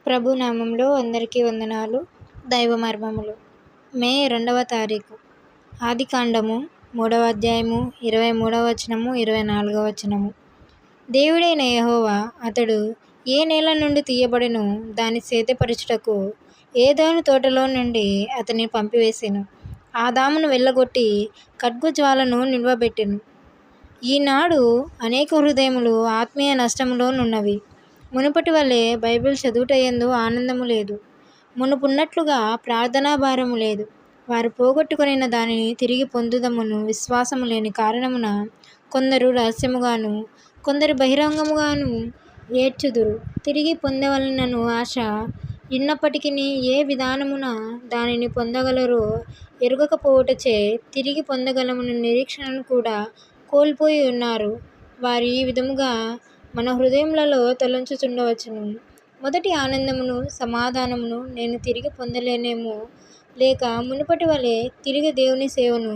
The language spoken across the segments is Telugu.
ప్రభు నామంలో అందరికీ వందనాలు. దైవ మర్మములు. మే 2వ తారీఖు. ఆదికాండము 3వ అధ్యాయము 23వ వచనము 24వ వచనము. దేవుడైన యెహోవా అతడు ఏ నేల నుండి తీయబడెనో దాన్ని సేద్యపరచుటకు ఏదెను తోటలో నుండి అతన్ని పంపివేసెను. ఆదామును వెళ్ళగొట్టి ఖడ్గజ్వాలను నిలువబెట్టెను. ఈనాడు అనేక హృదయములు ఆత్మీయ నష్టములోనున్నవి. మునుపటి వలె బైబిల్ చదువుటయందు ఆనందము లేదు. మునుపున్నట్లుగా ప్రార్థనా భారము లేదు. వారు పోగొట్టుకొనిన దానిని తిరిగి పొందుదమను విశ్వాసము లేని కారణమున కొందరు రహస్యముగాను కొందరు బహిరంగముగాను ఏడ్చుదురు. తిరిగి పొందవలెనను ఆశ యున్నప్పటికిని ఏ విధమున దానిని పొందగలరో ఎరుగకపోవుటచే తిరిగి పొందగలమను నిరీక్షణను కూడా కోల్పోయి ఉన్నారు. వారు ఈ విధముగా మన హృదయములలో తలంచుచుండవచ్చును. మొదటి ఆనందమును సమాధానమును నేను తిరిగి పొందలేనేమో, లేక మునుపటి వలె తిరిగి దేవుని సేవను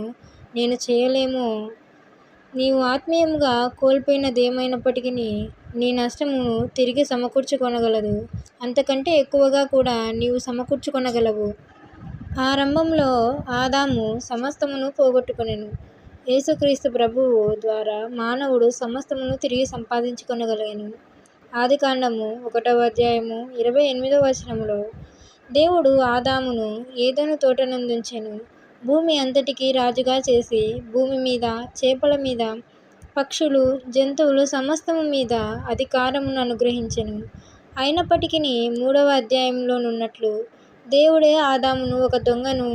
నేను చేయలేమో. నీవు ఆత్మీయముగా కోల్పోయినదేమైనప్పటికిని నీ నష్టమును తిరిగి సమకూర్చుకొనగలదు. అంతకంటే ఎక్కువగా కూడా నీవు సమకూర్చుకొనగలవు. ఆరంభంలో ఆదాము సమస్తమును పోగొట్టుకొనెను. యేసుక్రీస్తు ప్రభువు ద్వారా మానవుడు సమస్తమును తిరిగి సంపాదించుకొనగలిగెను. ఆదికాండము 1వ అధ్యాయము 28వ వచనములో దేవుడు ఆదామును ఏదెను తోటనందుంచెను. భూమి అంతటికీ రాజుగా చేసి భూమి మీద చేపల మీద పక్షులు జంతువులు సమస్తము మీద అధికారమును అనుగ్రహించెను. అయినప్పటికిని 3వ అధ్యాయంలోనున్నట్లు దేవుడే ఆదామును ఒక దొంగను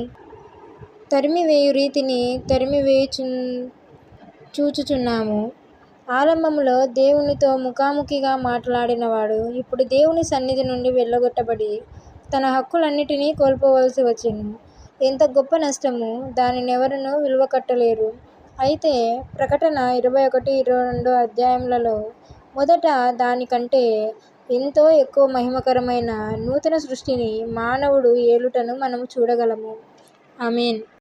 తరిమివేయు రీతిని చూచుచున్నాము. ఆరంభములో దేవునితో ముఖాముఖిగా మాట్లాడినవాడు ఇప్పుడు దేవుని సన్నిధి నుండి వెళ్ళగొట్టబడి తన హక్కులన్నిటినీ కోల్పోవలసి వచ్చెను. ఎంత గొప్ప నష్టము! దానినెవరునూ విలువకట్టలేరు. అయితే ప్రకటన 21, 22 అధ్యాయములలో మొదట దానికంటే ఎంతో ఎక్కువ మహిమకరమైన నూతన సృష్టిని మానవుడు ఏలుటను మనము చూడగలము. ఆమేన్.